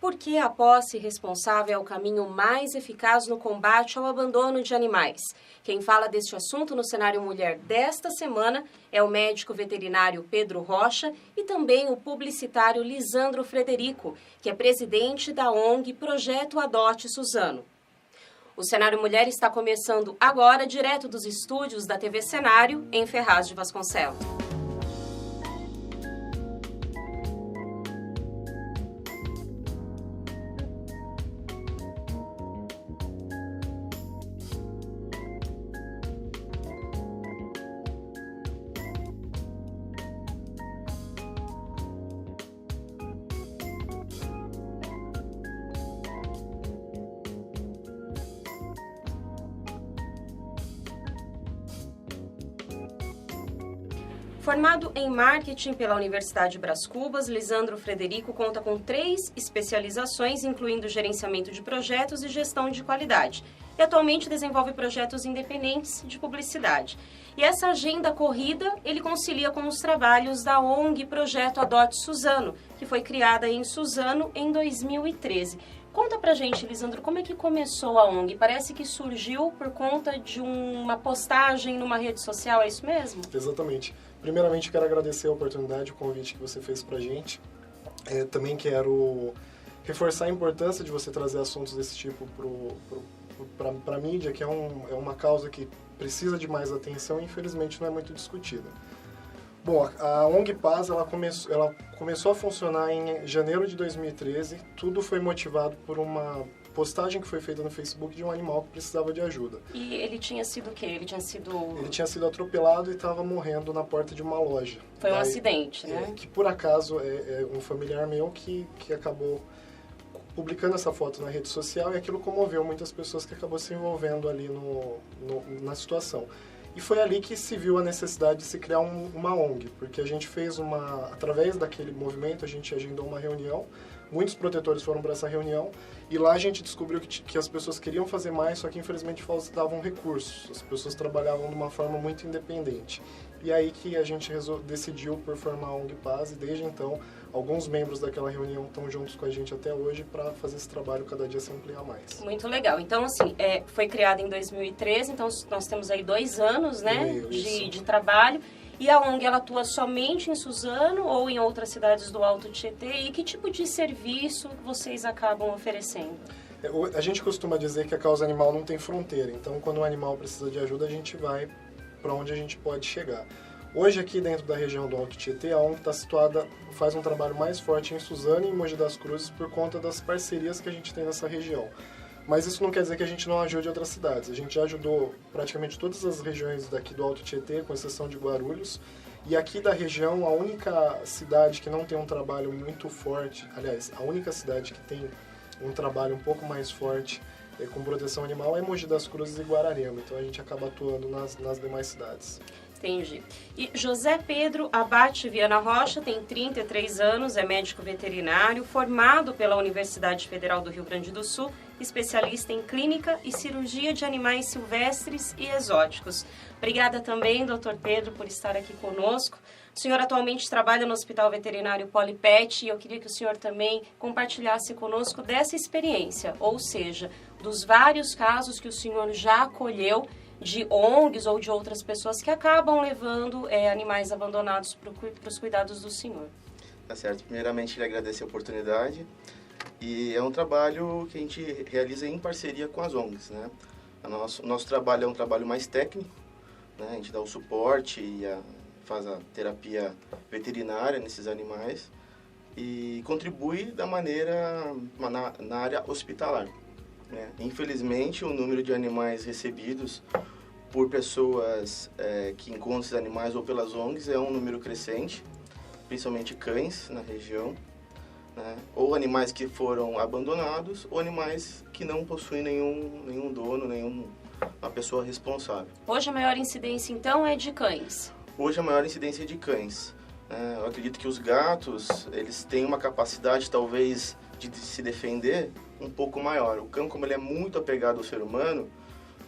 Por que a posse responsável é o caminho mais eficaz no combate ao abandono de animais? Quem fala deste assunto no Cenário Mulher desta semana é o médico veterinário Pedro Rocha e também o publicitário Lisandro Frederico, que é presidente da ONG Projeto Adote Suzano. O Cenário Mulher está começando agora, direto dos estúdios da TV Cenário, em Ferraz de Vasconcelos. Formado em marketing pela Universidade Brás Cubas, Lisandro Frederico conta com 3 especializações, incluindo gerenciamento de projetos e gestão de qualidade. E atualmente desenvolve projetos independentes de publicidade. E essa agenda corrida ele concilia com os trabalhos da ONG Projeto Adote Suzano, que foi criada em Suzano em 2013. Conta pra gente, Lisandro, como é que começou a ONG? Parece que surgiu por conta de uma postagem numa rede social, é isso mesmo? Exatamente. Primeiramente, quero agradecer a oportunidade, o convite que você fez pra gente. Também quero reforçar a importância de você trazer assuntos desse tipo para a mídia, que é uma causa que precisa de mais atenção e, infelizmente, não é muito discutida. Bom, a ONG Paz ela começou a funcionar em janeiro de 2013. Tudo foi motivado por uma postagem que foi feita no Facebook de um animal que precisava de ajuda. E ele tinha sido o quê? Ele tinha sido atropelado e estava morrendo na porta de uma loja. Foi um acidente, né? Que por acaso é um familiar meu que acabou publicando essa foto na rede social e aquilo comoveu muitas pessoas que acabou se envolvendo ali na situação. E foi ali que se viu a necessidade de se criar uma ONG, porque a gente fez através daquele movimento, a gente agendou uma reunião, muitos protetores foram para essa reunião, e lá a gente descobriu que as pessoas queriam fazer mais, só que infelizmente faltavam recursos, as pessoas trabalhavam de uma forma muito independente. E aí que a gente decidiu por formar a ONG Paz, e desde então, alguns membros daquela reunião estão juntos com a gente até hoje para fazer esse trabalho cada dia se ampliar mais. Muito legal. Então, assim, foi criada em 2013, então nós temos aí 2 anos, né, de trabalho. E a ONG, ela atua somente em Suzano ou em outras cidades do Alto Tietê? E que tipo de serviço vocês acabam oferecendo? A gente costuma dizer que a causa animal não tem fronteira. Então, quando um animal precisa de ajuda, a gente vai para onde a gente pode chegar. Hoje, aqui dentro da região do Alto Tietê, a ONG está situada, faz um trabalho mais forte em Suzano e em Mogi das Cruzes por conta das parcerias que a gente tem nessa região. Mas isso não quer dizer que a gente não ajude outras cidades. A gente já ajudou praticamente todas as regiões daqui do Alto Tietê, com exceção de Guarulhos. E aqui da região, a única cidade que não tem um trabalho muito forte, aliás, a única cidade que tem um trabalho um pouco mais forte com proteção animal é Mogi das Cruzes e Guararema. Então a gente acaba atuando nas demais cidades. Entendi. E José Pedro Abate Viana Rocha tem 33 anos, é médico veterinário, formado pela Universidade Federal do Rio Grande do Sul, especialista em clínica e cirurgia de animais silvestres e exóticos. Obrigada também, doutor Pedro, por estar aqui conosco. O senhor atualmente trabalha no Hospital Veterinário Polipet e eu queria que o senhor também compartilhasse conosco dessa experiência, ou seja, dos vários casos que o senhor já acolheu de ONGs ou de outras pessoas que acabam levando animais abandonados para os cuidados do senhor. Tá certo. Primeiramente, queria agradecer a oportunidade. E é um trabalho que a gente realiza em parceria com as ONGs, né? O nosso trabalho é um trabalho mais técnico, né? A gente dá o suporte e faz a terapia veterinária nesses animais e contribui da maneira na área hospitalar. Infelizmente, o número de animais recebidos por pessoas que encontram esses animais ou pelas ONGs é um número crescente, principalmente cães na região, né? Ou animais que foram abandonados ou animais que não possuem nenhum dono, nenhuma pessoa responsável. Hoje a maior incidência, então, é de cães? Hoje a maior incidência é de cães. Eu acredito que os gatos, eles têm uma capacidade, talvez, de se defender um pouco maior. O cão, como ele é muito apegado ao ser humano,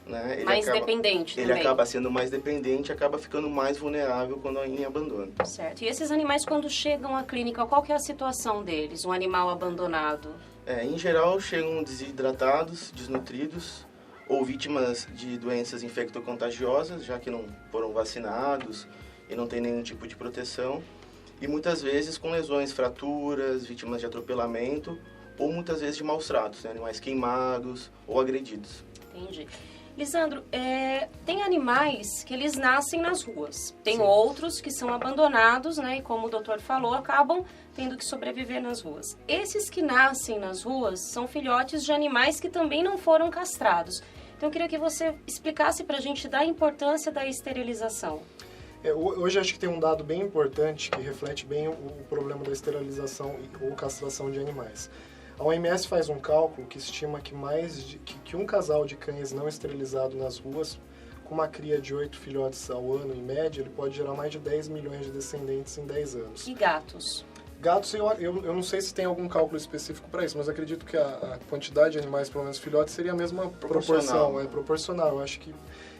né? Dependente ele também. acaba sendo mais dependente, acaba ficando mais vulnerável quando em abandono. Certo. E esses animais, quando chegam à clínica, qual que é a situação deles? Um animal abandonado? Em geral, chegam desidratados, desnutridos, ou vítimas de doenças infectocontagiosas, já que não foram vacinados e não tem nenhum tipo de proteção. E muitas vezes com lesões, fraturas, vítimas de atropelamento, ou muitas vezes de maus tratos, né? Animais queimados ou agredidos. Entendi. Lisandro, tem animais que eles nascem nas ruas. Tem Sim. outros que são abandonados, né? E como o doutor falou, acabam tendo que sobreviver nas ruas. Esses que nascem nas ruas são filhotes de animais que também não foram castrados. Então, eu queria que você explicasse para a gente da importância da esterilização. Hoje acho que tem um dado bem importante que reflete bem o problema da esterilização ou castração de animais. A OMS faz um cálculo que estima que um casal de cães não esterilizado nas ruas, com uma cria de 8 filhotes ao ano em média, ele pode gerar mais de 10 milhões de descendentes em 10 anos. E gatos? Gatos, eu não sei se tem algum cálculo específico para isso, mas acredito que a quantidade de animais, pelo menos filhotes, seria a mesma proporção. É proporcional. Eu acho que...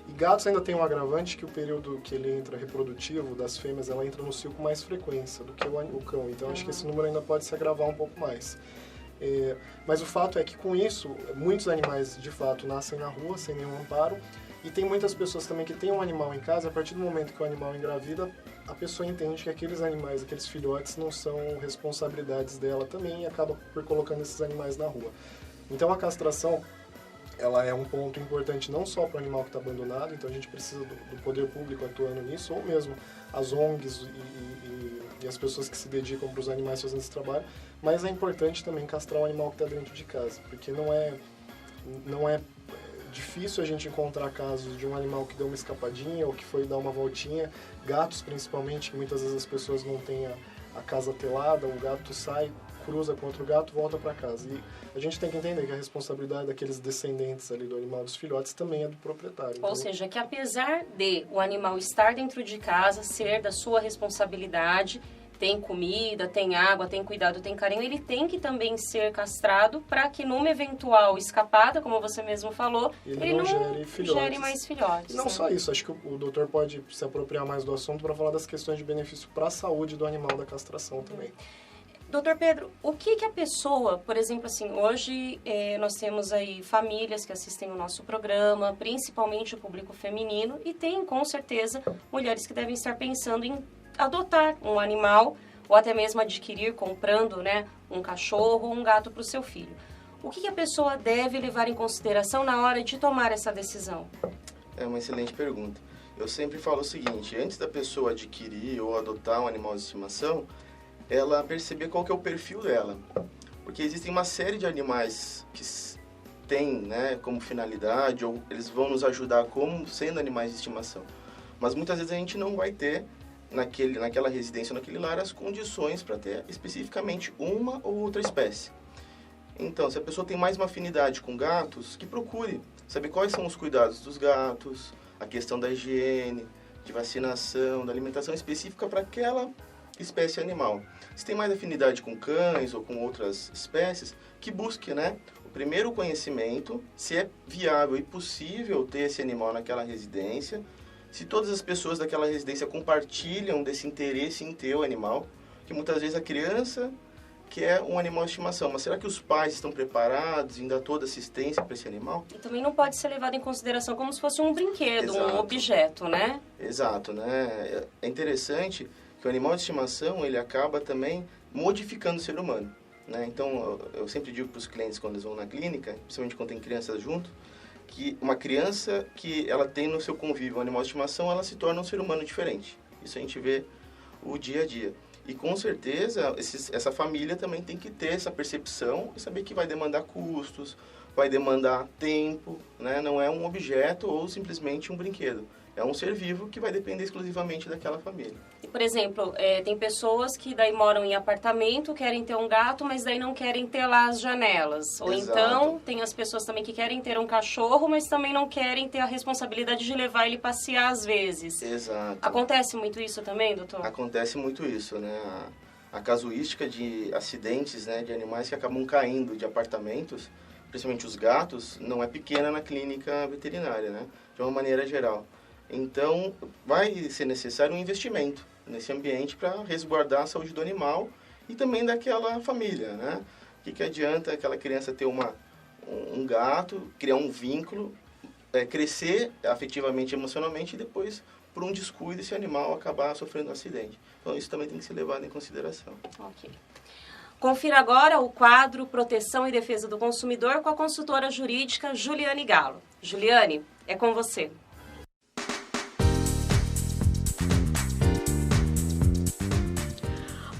E gatos ainda tem um agravante que o período que ele entra reprodutivo das fêmeas, ela entra no cio com mais frequência do que o cão. Então, acho que esse número ainda pode se agravar um pouco mais. Mas o fato é que com isso, muitos animais de fato nascem na rua sem nenhum amparo, e tem muitas pessoas também que têm um animal em casa. A partir do momento que o animal engravida, a pessoa entende que aqueles animais, aqueles filhotes não são responsabilidades dela também, e acaba por colocando esses animais na rua. Então a castração, ela é um ponto importante não só para o animal que está abandonado, então a gente precisa do poder público atuando nisso, ou mesmo as ONGs e as pessoas que se dedicam para os animais fazendo esse trabalho, mas é importante também castrar o animal que está dentro de casa, porque não é difícil a gente encontrar casos de um animal que deu uma escapadinha ou que foi dar uma voltinha, gatos principalmente, que muitas vezes as pessoas não têm a casa telada, o gato sai, cruza com outro gato, volta para casa. E a gente tem que entender que a responsabilidade daqueles descendentes ali do animal, dos filhotes, também é do proprietário. Ou seja, que apesar de o animal estar dentro de casa, ser da sua responsabilidade, tem comida, tem água, tem cuidado, tem carinho, ele tem que também ser castrado para que numa eventual escapada, como você mesmo falou, ele não gere mais filhotes. E não só isso, acho que o doutor pode se apropriar mais do assunto para falar das questões de benefício para a saúde do animal da castração também. Doutor Pedro, o que a pessoa, por exemplo, assim, hoje nós temos aí famílias que assistem o nosso programa, principalmente o público feminino, e tem, com certeza, mulheres que devem estar pensando em adotar um animal, ou até mesmo adquirir, comprando, né, um cachorro ou um gato para o seu filho. O que a pessoa deve levar em consideração na hora de tomar essa decisão? É uma excelente pergunta. Eu sempre falo o seguinte, antes da pessoa adquirir ou adotar um animal de estimação, ela perceber qual que é o perfil dela. Porque existem uma série de animais que têm, né, como finalidade, ou eles vão nos ajudar como sendo animais de estimação. Mas muitas vezes a gente não vai ter naquela residência, naquele lar, as condições para ter especificamente uma ou outra espécie. Então, se a pessoa tem mais uma afinidade com gatos, que procure saber quais são os cuidados dos gatos, a questão da higiene, de vacinação, da alimentação específica para aquela espécie animal. Se tem mais afinidade com cães ou com outras espécies, que busque, né, o primeiro conhecimento, se é viável e possível ter esse animal naquela residência, se todas as pessoas daquela residência compartilham desse interesse em ter o animal, que muitas vezes a criança quer um animal de estimação, mas será que os pais estão preparados em dar toda assistência para esse animal? E também não pode ser levado em consideração como se fosse um brinquedo, Exato. Um objeto, né? Exato, né? É interessante que o animal de estimação, ele acaba também modificando o ser humano, né? Então, eu sempre digo para os clientes quando eles vão na clínica, principalmente quando tem crianças junto, que uma criança que ela tem no seu convívio um animal de estimação, ela se torna um ser humano diferente. Isso a gente vê o dia a dia. E com certeza, essa família também tem que ter essa percepção e saber que vai demandar custos, vai demandar tempo, né? Não é um objeto ou simplesmente um brinquedo. É um ser vivo que vai depender exclusivamente daquela família. E, por exemplo, tem pessoas que daí moram em apartamento, querem ter um gato, mas daí não querem ter lá as janelas. Ou Exato. então, tem as pessoas também que querem ter um cachorro, mas também não querem ter a responsabilidade de levar ele passear às vezes. Exato. Acontece muito isso também, doutor? Acontece muito isso, né? A casuística de acidentes, né, de animais que acabam caindo de apartamentos, principalmente os gatos, não é pequena na clínica veterinária, né? De uma maneira geral. Então, vai ser necessário um investimento nesse ambiente para resguardar a saúde do animal e também daquela família, né? O que adianta aquela criança ter um gato, criar um vínculo, crescer afetivamente, emocionalmente e depois, por um descuido, esse animal acabar sofrendo um acidente. Então, isso também tem que ser levado em consideração. Ok. Confira agora o quadro Proteção e Defesa do Consumidor com a consultora jurídica Juliane Galo. Juliane, é com você.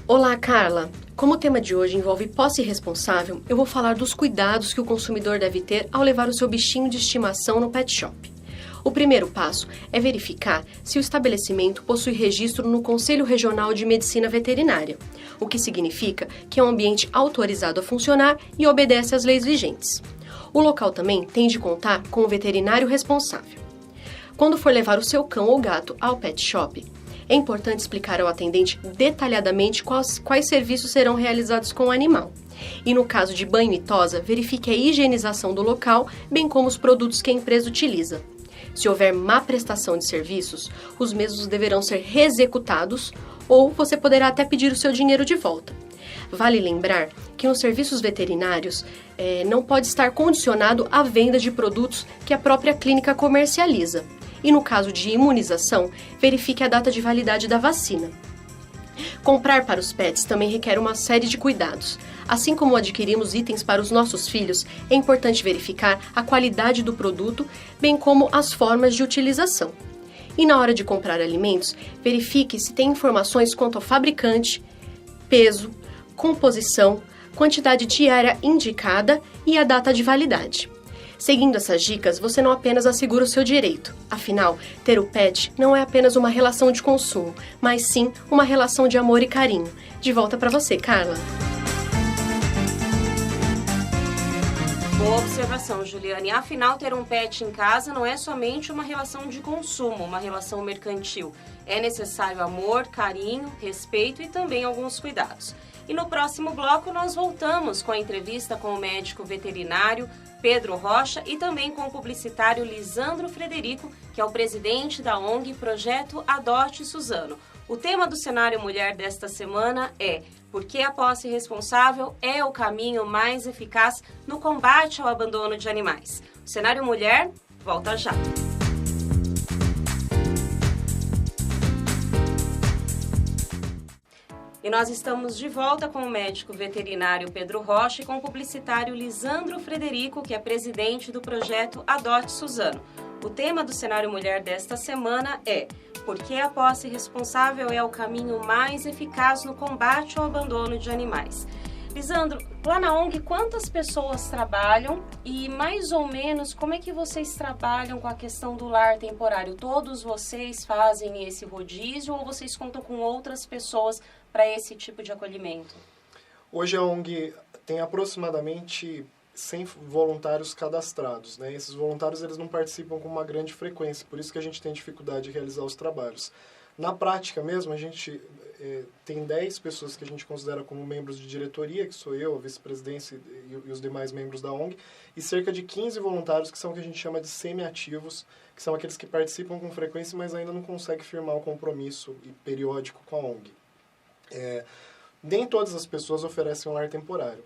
Olá, Carla. Como o tema de hoje envolve posse responsável, eu vou falar dos cuidados que o consumidor deve ter ao levar o seu bichinho de estimação no pet shop. O primeiro passo é verificar se o estabelecimento possui registro no Conselho Regional de Medicina Veterinária, o que significa que é um ambiente autorizado a funcionar e obedece às leis vigentes. O local também tem de contar com um veterinário responsável. Quando for levar o seu cão ou gato ao pet shop, é importante explicar ao atendente detalhadamente quais serviços serão realizados com o animal. E no caso de banho e tosa, verifique a higienização do local, bem como os produtos que a empresa utiliza. Se houver má prestação de serviços, os mesmos deverão ser reexecutados ou você poderá até pedir o seu dinheiro de volta. Vale lembrar que nos serviços veterinários não pode estar condicionado à venda de produtos que a própria clínica comercializa. E no caso de imunização, verifique a data de validade da vacina. Comprar para os pets também requer uma série de cuidados. Assim como adquirimos itens para os nossos filhos, é importante verificar a qualidade do produto, bem como as formas de utilização. E na hora de comprar alimentos, verifique se tem informações quanto ao fabricante, peso, composição, quantidade diária indicada e a data de validade. Seguindo essas dicas, você não apenas assegura o seu direito. Afinal, ter o pet não é apenas uma relação de consumo, mas sim uma relação de amor e carinho. De volta para você, Carla. Boa observação, Juliane. Afinal, ter um pet em casa não é somente uma relação de consumo, uma relação mercantil. É necessário amor, carinho, respeito e também alguns cuidados. E no próximo bloco nós voltamos com a entrevista com o médico veterinário Pedro Rocha e também com o publicitário Lisandro Frederico, que é o presidente da ONG Projeto Adote Suzano. O tema do Cenário Mulher desta semana é por que a posse responsável é o caminho mais eficaz no combate ao abandono de animais. O Cenário Mulher volta já. E nós estamos de volta com o médico veterinário Pedro Rocha e com o publicitário Lisandro Frederico, que é presidente do projeto Adote Suzano. O tema do Cenário Mulher desta semana é por que a posse responsável é o caminho mais eficaz no combate ao abandono de animais. Lisandro, lá na ONG, quantas pessoas trabalham e mais ou menos como é que vocês trabalham com a questão do lar temporário? Todos vocês fazem esse rodízio ou vocês contam com outras pessoas para esse tipo de acolhimento? Hoje a ONG tem aproximadamente 100 voluntários cadastrados, né? Esses voluntários eles não participam com uma grande frequência, por isso que a gente tem dificuldade de realizar os trabalhos. Na prática mesmo, a gente tem 10 pessoas que a gente considera como membros de diretoria, que sou eu, a vice-presidência e os demais membros da ONG, e cerca de 15 voluntários que são o que a gente chama de semi-ativos, que são aqueles que participam com frequência, mas ainda não conseguem firmar um compromisso periódico com a ONG. Nem todas as pessoas oferecem um lar temporário.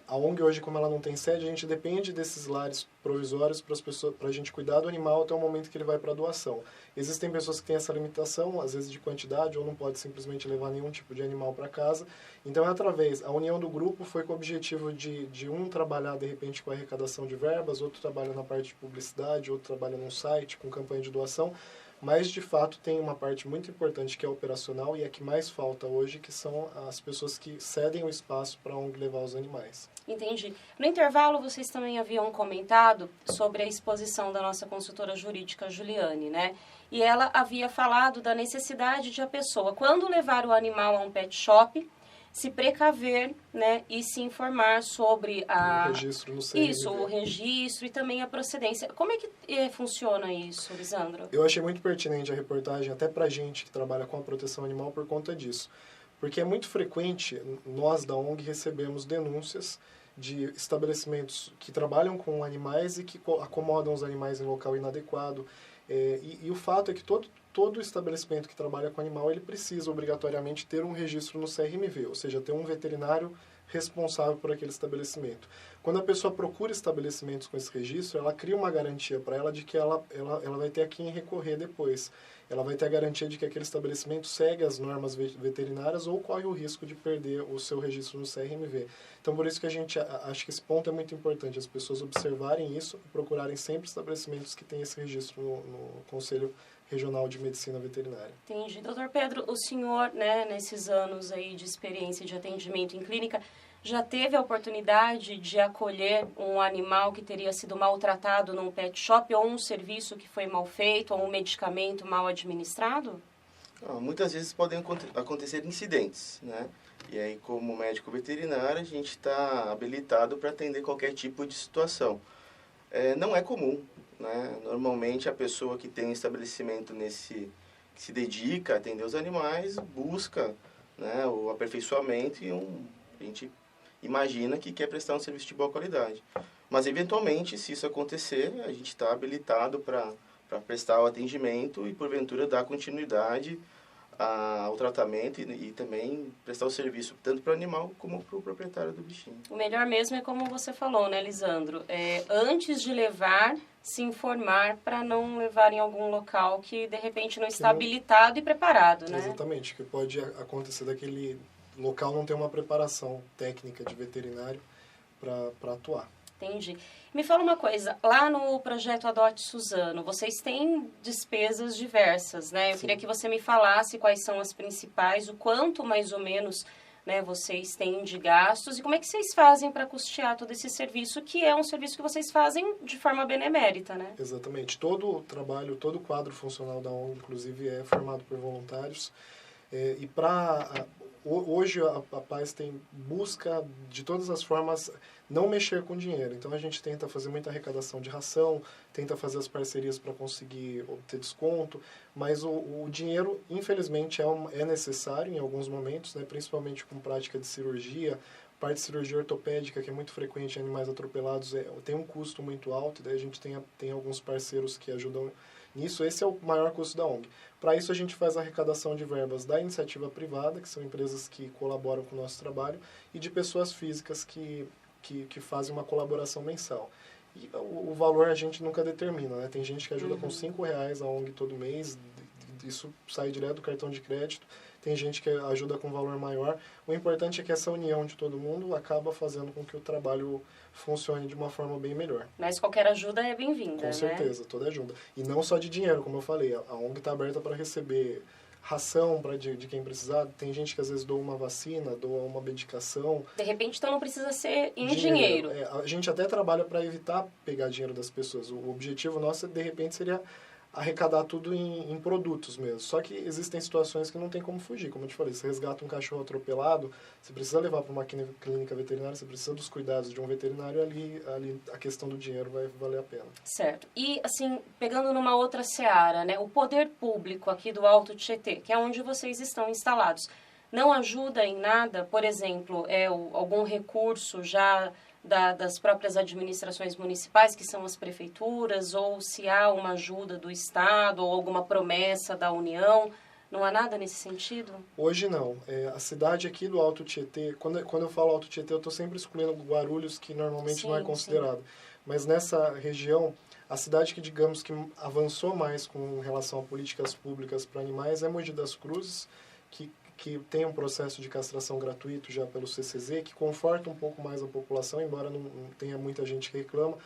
A ONG hoje, como ela não tem sede, a gente depende desses lares provisórios para a gente cuidar do animal até o momento que ele vai para a doação. Existem pessoas que têm essa limitação, às vezes de quantidade, ou não pode simplesmente levar nenhum tipo de animal para casa. Então, a união do grupo foi com o objetivo de um trabalhar, de repente, com a arrecadação de verbas, outro trabalha na parte de publicidade, outro trabalha num site, com campanha de doação. Mas, de fato, tem uma parte muito importante que é operacional e é que mais falta hoje, que são as pessoas que cedem o espaço para onde levar os animais. Entendi. No intervalo, vocês também haviam comentado sobre a exposição da nossa consultora jurídica, Juliane, né? E ela havia falado da necessidade de a pessoa, quando levar o animal a um pet shop, se precaver, né, e se informar sobre o registro no CNV. Isso, o registro e também a procedência. Como é que funciona isso, Lisandro? Eu achei muito pertinente a reportagem, até pra gente que trabalha com a proteção animal, por conta disso. Porque é muito frequente, nós da ONG recebemos denúncias de estabelecimentos que trabalham com animais e que acomodam os animais em local inadequado. E o fato é que todo estabelecimento que trabalha com animal, ele precisa obrigatoriamente ter um registro no CRMV, ou seja, ter um veterinário responsável por aquele estabelecimento. Quando a pessoa procura estabelecimentos com esse registro, ela cria uma garantia para ela de que ela vai ter a quem recorrer depois. Ela vai ter a garantia de que aquele estabelecimento segue as normas veterinárias ou corre o risco de perder o seu registro no CRMV. Então, por isso que a gente acha que esse ponto é muito importante, as pessoas observarem isso e procurarem sempre estabelecimentos que têm esse registro no Conselho Regional de Medicina Veterinária. Entendi. Doutor Pedro, o senhor, né, nesses anos aí de experiência de atendimento em clínica, já teve a oportunidade de acolher um animal que teria sido maltratado num pet shop, ou um serviço que foi mal feito, ou um medicamento mal administrado? Muitas vezes podem acontecer incidentes, né? E aí, como médico veterinário, a gente está habilitado para atender qualquer tipo de situação. Não é comum, né? Normalmente, a pessoa que tem um estabelecimento que se dedica a atender os animais busca, né, o aperfeiçoamento e a gente imagina que quer prestar um serviço de boa qualidade. Mas, eventualmente, se isso acontecer, a gente está habilitado para prestar o atendimento e, porventura, dar continuidade ao tratamento e também prestar o serviço tanto para o animal como para o proprietário do bichinho. O melhor mesmo é como você falou, né, Lisandro? Antes de levar, se informar para não levar em algum local que, de repente, não está habilitado e preparado, né? Exatamente, que pode acontecer daquele local não ter uma preparação técnica de veterinário para atuar. Entendi. Me fala uma coisa, lá no projeto Adote Suzano, vocês têm despesas diversas, né? Eu queria que você me falasse quais são as principais, o quanto mais ou menos, né, vocês têm de gastos e como é que vocês fazem para custear todo esse serviço, que é um serviço que vocês fazem de forma benemérita, né? Exatamente. Todo o trabalho, todo o quadro funcional da ONG, inclusive, é formado por voluntários. E hoje a Paz busca de todas as formas não mexer com dinheiro. Então a gente tenta fazer muita arrecadação de ração, tenta fazer as parcerias para conseguir obter desconto, mas o dinheiro, infelizmente, é necessário em alguns momentos, né, principalmente com prática de cirurgia. Parte de cirurgia ortopédica, que é muito frequente em animais atropelados, tem um custo muito alto, e daí a gente tem alguns parceiros que ajudam nisso. Esse é o maior custo da ONG. Para isso, a gente faz a arrecadação de verbas da iniciativa privada, que são empresas que colaboram com o nosso trabalho, e de pessoas físicas que fazem uma colaboração mensal. E o valor a gente nunca determina, né? Tem gente que ajuda com R$5 a ONG todo mês, isso sai direto do cartão de crédito. Tem gente que ajuda com valor maior. O importante é que essa união de todo mundo acaba fazendo com que o trabalho funcione de uma forma bem melhor. Mas qualquer ajuda é bem-vinda, né? Com certeza, toda ajuda. E não só de dinheiro, como eu falei. A ONG está aberta para receber ração de quem precisar. Tem gente que às vezes doa uma vacina, doa uma medicação. De repente, então não precisa ser em dinheiro. A gente até trabalha para evitar pegar dinheiro das pessoas. O objetivo nosso, de repente, seria arrecadar tudo em produtos mesmo. Só que existem situações que não tem como fugir. Como eu te falei, você resgata um cachorro atropelado, você precisa levar para uma clínica veterinária, você precisa dos cuidados de um veterinário, ali a questão do dinheiro vai valer a pena. Certo. E, assim, pegando numa outra seara, né, o poder público aqui do Alto Tietê, que é onde vocês estão instalados, não ajuda em nada, por exemplo, algum recurso já das próprias administrações municipais, que são as prefeituras, ou se há uma ajuda do Estado ou alguma promessa da União? Não há nada nesse sentido? Hoje não. A cidade aqui do Alto Tietê, quando eu falo Alto Tietê, eu estou sempre excluindo Guarulhos, que normalmente não é considerado. Sim. Mas nessa região, a cidade que, digamos, que avançou mais com relação a políticas públicas para animais é Mogi das Cruzes, que tem um processo de castração gratuito já pelo CCZ, que conforta um pouco mais a população, embora não tenha muita gente que reclama.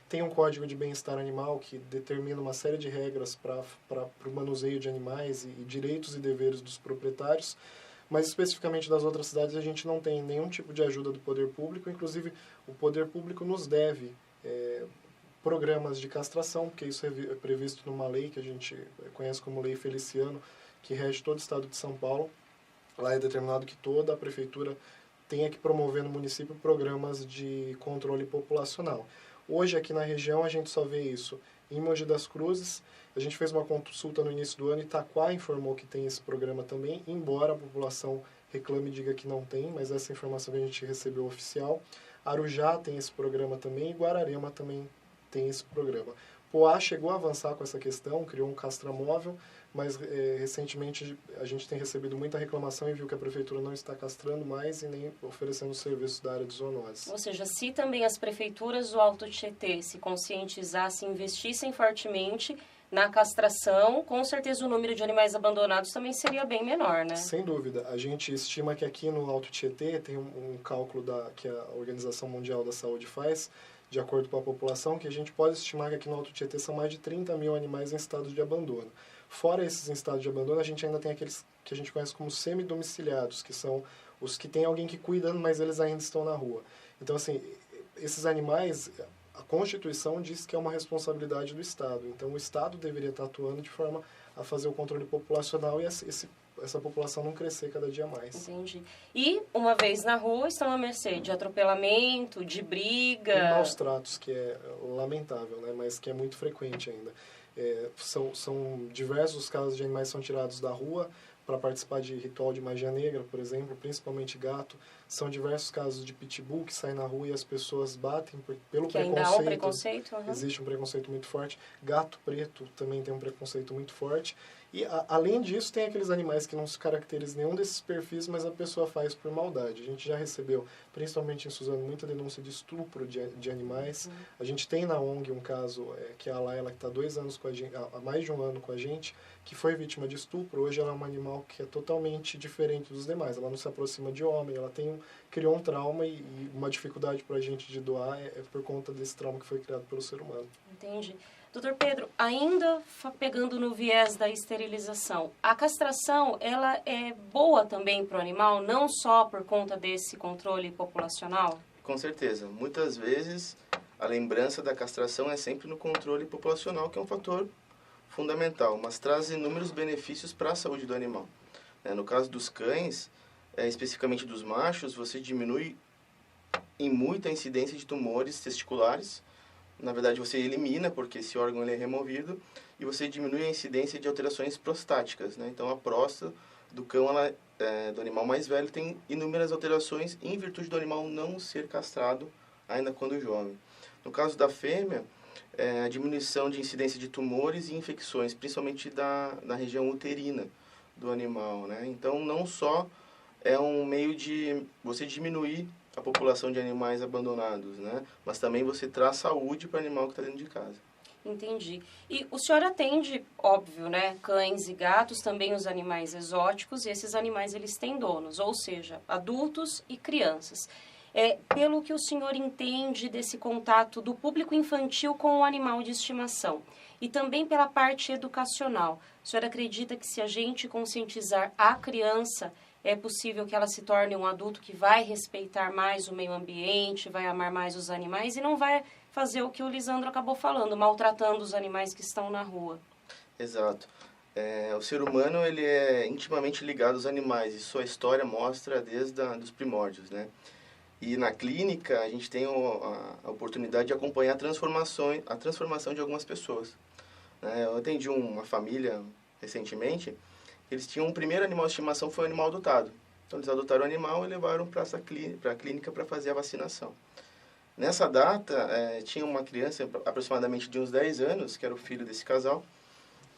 Tem um código de bem-estar animal que determina uma série de regras para o manuseio de animais e direitos e deveres dos proprietários. Mas, especificamente das outras cidades, a gente não tem nenhum tipo de ajuda do poder público. Inclusive, o poder público nos deve programas de castração, porque isso é previsto numa lei que a gente conhece como Lei Feliciano, que rege todo o estado de São Paulo. Lá é determinado que toda a prefeitura tenha que promover no município programas de controle populacional. Hoje, aqui na região, a gente só vê isso em Mogi das Cruzes. A gente fez uma consulta no início do ano e Itaquá informou que tem esse programa também, embora a população reclame e diga que não tem, mas essa informação que a gente recebeu oficial. Arujá tem esse programa também e Guararema também tem esse programa. Poá chegou a avançar com essa questão, criou um castramóvel, mas recentemente a gente tem recebido muita reclamação e viu que a prefeitura não está castrando mais e nem oferecendo serviços da área de zoonose. Ou seja, se também as prefeituras do Alto Tietê se conscientizassem, investissem fortemente na castração, com certeza o número de animais abandonados também seria bem menor, né? Sem dúvida. A gente estima que aqui no Alto Tietê, tem um cálculo que a Organização Mundial da Saúde faz, de acordo com a população, que a gente pode estimar que aqui no Alto Tietê são mais de 30 mil animais em estado de abandono. Fora esses em estado de abandono, a gente ainda tem aqueles que a gente conhece como semi-domiciliados, que são os que tem alguém que cuida, mas eles ainda estão na rua. Então, assim, esses animais, a Constituição diz que é uma responsabilidade do Estado. Então, o Estado deveria estar atuando de forma a fazer o controle populacional e essa população não crescer cada dia mais. Entendi. E, uma vez na rua, estão à mercê de atropelamento, de briga... E maus tratos, que é lamentável, né? Mas que é muito frequente ainda. São diversos casos de animais que são tirados da rua para participar de ritual de magia negra, por exemplo, principalmente gato. São diversos casos de pitbull que saem na rua e as pessoas batem pelo que preconceito. Ainda há um preconceito? Uhum. Existe um preconceito muito forte. Gato preto também tem um preconceito muito forte. E, além disso, tem aqueles animais que não se caracterizam em nenhum desses perfis, mas a pessoa faz por maldade. A gente já recebeu, principalmente em Suzano, muita denúncia de estupro de animais. Uhum. A gente tem na ONG um caso, que é a Laila, que está há 2 anos com a gente, há mais de 1 ano com a gente, que foi vítima de estupro. Hoje ela é um animal que é totalmente diferente dos demais. Ela não se aproxima de homem, ela criou um trauma e uma dificuldade para a gente de doar é por conta desse trauma que foi criado pelo ser humano. Entendi. Doutor Pedro, ainda pegando no viés da esterilização, a castração, ela é boa também para o animal, não só por conta desse controle populacional? Com certeza. Muitas vezes, a lembrança da castração é sempre no controle populacional, que é um fator fundamental, mas traz inúmeros benefícios para a saúde do animal. No caso dos cães, especificamente dos machos, você diminui em muita incidência de tumores testiculares. Na verdade, você elimina, porque esse órgão ele é removido, e você diminui a incidência de alterações prostáticas. Então, a próstata do cão, do animal mais velho, tem inúmeras alterações em virtude do animal não ser castrado ainda quando jovem. No caso da fêmea, a diminuição de incidência de tumores e infecções, principalmente na região uterina do animal. Então, não só é um meio de você diminuir a população de animais abandonados, mas também você traz saúde para o animal que está dentro de casa. Entendi. E o senhor atende, óbvio, cães e gatos, também os animais exóticos, e esses animais eles têm donos, ou seja, adultos e crianças. Pelo que o senhor entende desse contato do público infantil com o animal de estimação, e também pela parte educacional, o senhor acredita que se a gente conscientizar a criança, é possível que ela se torne um adulto que vai respeitar mais o meio ambiente, vai amar mais os animais e não vai fazer o que o Lisandro acabou falando, maltratando os animais que estão na rua? Exato. O ser humano ele é intimamente ligado aos animais e sua história mostra desde os primórdios. E na clínica a gente tem a oportunidade de acompanhar a transformação de algumas pessoas. Eu atendi uma família recentemente. Eles tinham um primeiro animal de estimação, foi um animal adotado. Então, eles adotaram o animal e levaram para a clínica para fazer a vacinação. Nessa data, tinha uma criança, aproximadamente de uns 10 anos, que era o filho desse casal,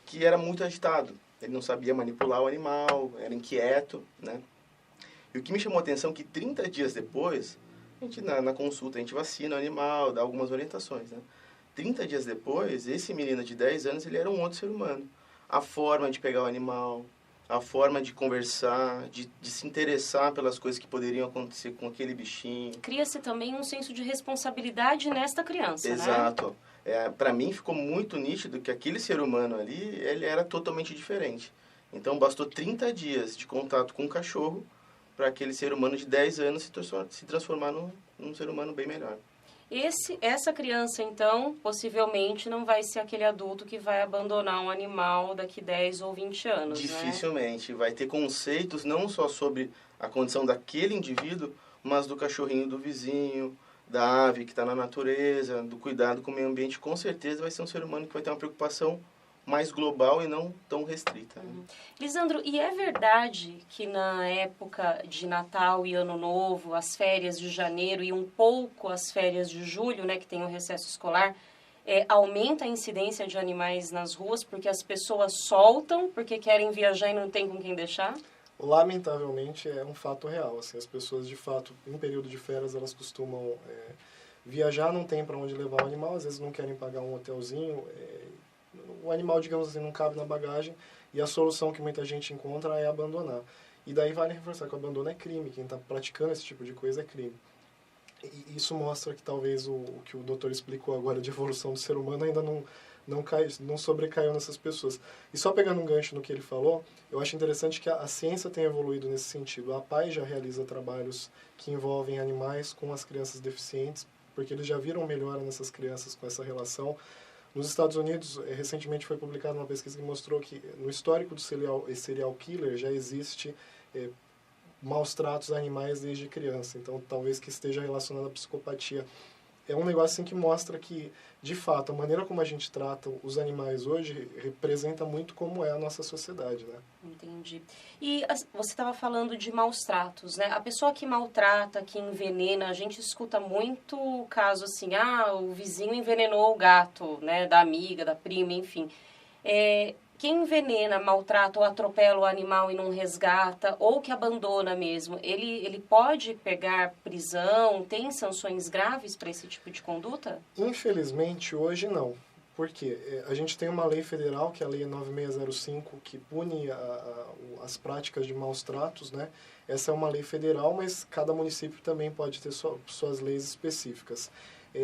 que era muito agitado. Ele não sabia manipular o animal, era inquieto, E o que me chamou a atenção é que 30 dias depois, a gente, na consulta, a gente vacina o animal, dá algumas orientações, 30 dias depois, esse menino de 10 anos, ele era um outro ser humano. A forma de pegar o animal, a forma de conversar, de se interessar pelas coisas que poderiam acontecer com aquele bichinho. Cria-se também um senso de responsabilidade nesta criança, Exato. Para mim ficou muito nítido que aquele ser humano ali, ele era totalmente diferente. Então bastou 30 dias de contato com o cachorro para aquele ser humano de 10 anos se transformar num ser humano bem melhor. Essa criança, então, possivelmente não vai ser aquele adulto que vai abandonar um animal daqui 10 ou 20 anos, Dificilmente. Vai ter conceitos não só sobre a condição daquele indivíduo, mas do cachorrinho do vizinho, da ave que está na natureza, do cuidado com o meio ambiente. Com certeza vai ser um ser humano que vai ter uma preocupação mais global e não tão restrita. Né? Lisandro, e é verdade que na época de Natal e Ano Novo, as férias de janeiro e um pouco as férias de julho, né, que tem o recesso escolar, aumenta a incidência de animais nas ruas porque as pessoas soltam, porque querem viajar e não tem com quem deixar? Lamentavelmente é um fato real. Assim, as pessoas, de fato, em período de férias, elas costumam viajar, não tem para onde levar o animal, às vezes não querem pagar um hotelzinho, o animal, digamos assim, não cabe na bagagem, e a solução que muita gente encontra é abandonar. E daí vale reforçar que o abandono é crime, quem está praticando esse tipo de coisa é crime. E isso mostra que talvez o que o doutor explicou agora de evolução do ser humano ainda não sobrecaiu nessas pessoas. E só pegando um gancho no que ele falou, eu acho interessante que a ciência tem evoluído nesse sentido. A APAE já realiza trabalhos que envolvem animais com as crianças deficientes, porque eles já viram melhora nessas crianças com essa relação. Nos Estados Unidos, recentemente foi publicada uma pesquisa que mostrou que no histórico do serial killer já existe maus tratos a animais desde criança. Então, talvez que esteja relacionado à psicopatia. É um negócio assim que mostra que, de fato, a maneira como a gente trata os animais hoje representa muito como é a nossa sociedade, né? Entendi. E você estava falando de maus tratos, né? A pessoa que maltrata, que envenena, a gente escuta muito o caso assim, o vizinho envenenou o gato, né? Da amiga, da prima, enfim. Quem envenena, maltrata ou atropela o animal e não resgata, ou que abandona mesmo, ele pode pegar prisão? Tem sanções graves para esse tipo de conduta? Infelizmente, hoje não. Por quê? A gente tem uma lei federal, que é a Lei 9605, que pune as práticas de maus tratos, né? Essa é uma lei federal, mas cada município também pode ter suas leis específicas.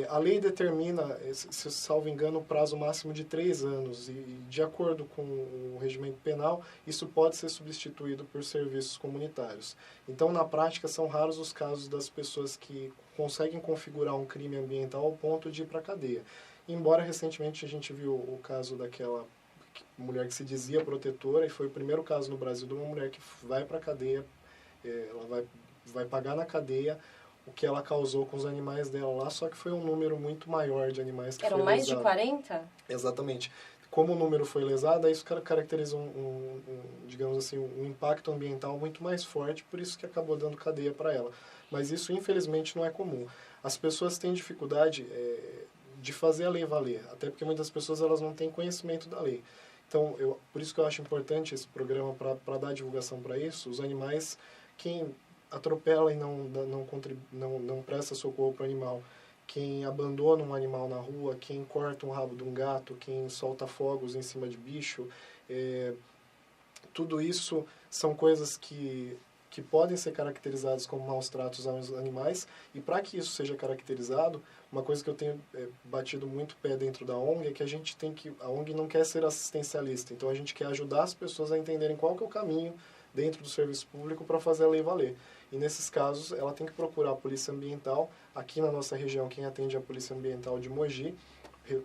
A lei determina, se salvo engano, o prazo máximo de 3 anos e, de acordo com o regimento penal, isso pode ser substituído por serviços comunitários. Então, na prática, são raros os casos das pessoas que conseguem configurar um crime ambiental ao ponto de ir para a cadeia. Embora, recentemente, a gente viu o caso daquela mulher que se dizia protetora, e foi o primeiro caso no Brasil de uma mulher que vai para a cadeia, ela vai pagar na cadeia o que ela causou com os animais dela lá, só que foi um número muito maior de animais que Eram mais de 40? Exatamente. Como o número foi lesado, isso caracteriza digamos assim, um impacto ambiental muito mais forte, por isso que acabou dando cadeia para ela. Mas isso, infelizmente, não é comum. As pessoas têm dificuldade de fazer a lei valer, até porque muitas pessoas elas não têm conhecimento da lei. Então, por isso que eu acho importante esse programa para dar divulgação para isso. Os animais, quem atropela e não presta socorro para o animal, quem abandona um animal na rua, quem corta um rabo de um gato, quem solta fogos em cima de bicho, tudo isso são coisas que podem ser caracterizadas como maus tratos aos animais, e para que isso seja caracterizado, uma coisa que eu tenho batido muito pé dentro da ONG é que a ONG não quer ser assistencialista, então a gente quer ajudar as pessoas a entenderem qual que é o caminho dentro do serviço público para fazer a lei valer. E nesses casos, ela tem que procurar a Polícia Ambiental. Aqui na nossa região, quem atende é a Polícia Ambiental de Mogi,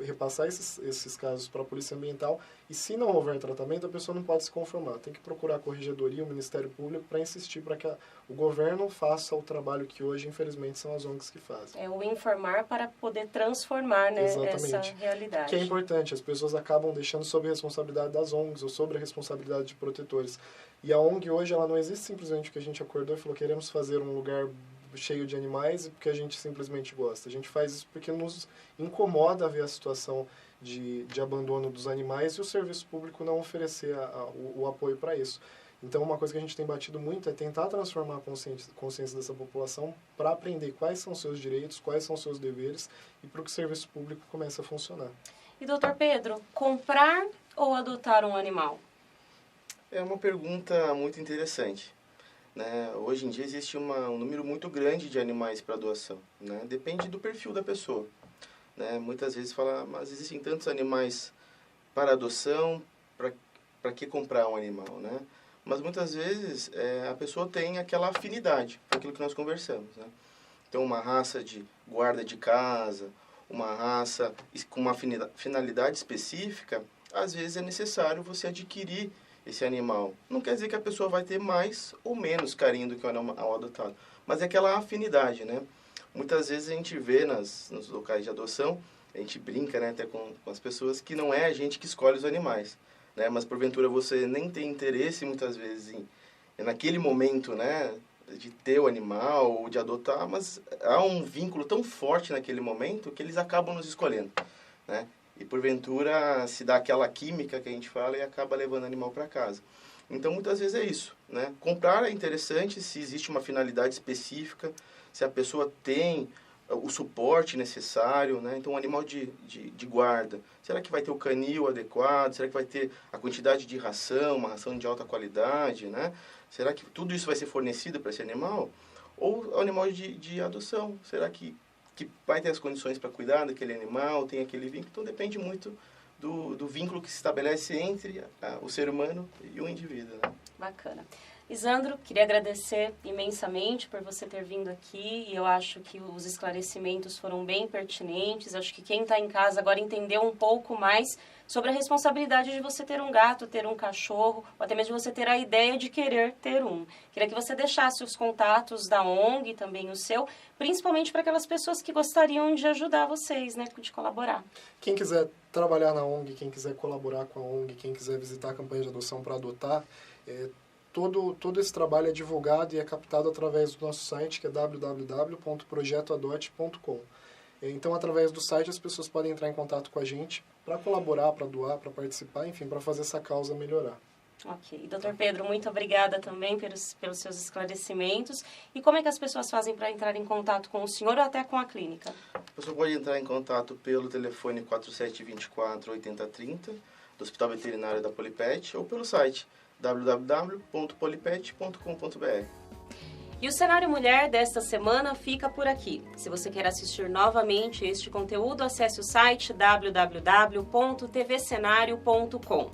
repassar esses casos para a Polícia Ambiental. E se não houver tratamento, a pessoa não pode se conformar. Tem que procurar a Corregedoria, o Ministério Público, para insistir para que o governo faça o trabalho que hoje, infelizmente, são as ONGs que fazem. É o informar para poder transformar, né, essa realidade. Que é importante. As pessoas acabam deixando sob a responsabilidade das ONGs ou sobre a responsabilidade de protetores. E a ONG hoje, ela não existe simplesmente porque a gente acordou e falou queremos fazer um lugar cheio de animais e porque a gente simplesmente gosta. A gente faz isso porque nos incomoda ver a situação de abandono dos animais e o serviço público não oferecer o apoio para isso. Então, uma coisa que a gente tem batido muito é tentar transformar a consciência dessa população para aprender quais são os seus direitos, quais são os seus deveres e para que o serviço público comece a funcionar. E, doutor Pedro, comprar ou adotar um animal? É uma pergunta muito interessante. Né? Hoje em dia existe um número muito grande de animais para doação. Né? Depende do perfil da pessoa. Né? Muitas vezes fala, mas existem tantos animais para adoção, para que comprar um animal? Né? Mas muitas vezes a pessoa tem aquela afinidade com aquilo que nós conversamos. Né? Então, uma raça de guarda de casa, uma raça com uma finalidade específica, às vezes é necessário você adquirir esse animal. Não quer dizer que a pessoa vai ter mais ou menos carinho do que o animal adotado, mas é aquela afinidade, né? Muitas vezes a gente vê nos locais de adoção a gente brinca, né, até com as pessoas, que não é a gente que escolhe os animais, né? Mas porventura você nem tem interesse muitas vezes naquele momento, né, de ter o animal ou de adotar, mas há um vínculo tão forte naquele momento que eles acabam nos escolhendo, né? E porventura se dá aquela química que a gente fala e acaba levando o animal para casa. Então muitas vezes é isso, né? Comprar é interessante se existe uma finalidade específica, se a pessoa tem o suporte necessário, né? Então, um animal de guarda, será que vai ter o canil adequado? Será que vai ter a quantidade de ração, uma ração de alta qualidade, né? Será que tudo isso vai ser fornecido para esse animal? Ou o animal de adoção, será que vai ter as condições para cuidar daquele animal, tem aquele vínculo? Então, depende muito do vínculo que se estabelece entre o ser humano e o indivíduo, né? Bacana. Lisandro, queria agradecer imensamente por você ter vindo aqui e eu acho que os esclarecimentos foram bem pertinentes. Acho que quem está em casa agora entendeu um pouco mais sobre a responsabilidade de você ter um gato, ter um cachorro, ou até mesmo de você ter a ideia de querer ter um. Queria que você deixasse os contatos da ONG e também o seu, principalmente para aquelas pessoas que gostariam de ajudar vocês, né, de colaborar. Quem quiser trabalhar na ONG, quem quiser colaborar com a ONG, quem quiser visitar a campanha de adoção para adotar, todo esse trabalho é divulgado e é captado através do nosso site, que é www.projetoadote.com. Então, através do site, as pessoas podem entrar em contato com a gente para colaborar, para doar, para participar, enfim, para fazer essa causa melhorar. Ok. Dr. Pedro, muito obrigada também pelos seus esclarecimentos. E como é que as pessoas fazem para entrar em contato com o senhor ou até com a clínica? A pessoa pode entrar em contato pelo telefone 4724-8030 do Hospital Veterinário da Polipet ou pelo site www.polipet.com.br. E o Cenário Mulher desta semana fica por aqui. Se você quer assistir novamente este conteúdo, acesse o site www.tvcenario.com.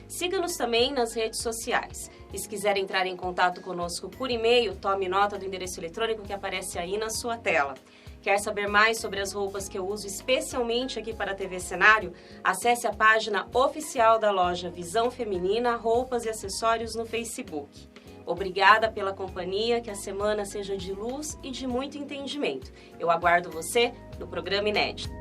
Siga-nos também nas redes sociais. E se quiser entrar em contato conosco por e-mail, tome nota do endereço eletrônico que aparece aí na sua tela. Quer saber mais sobre as roupas que eu uso especialmente aqui para a TV Cenário? Acesse a página oficial da loja Visão Feminina Roupas e Acessórios no Facebook. Obrigada pela companhia, que a semana seja de luz e de muito entendimento. Eu aguardo você no programa inédito.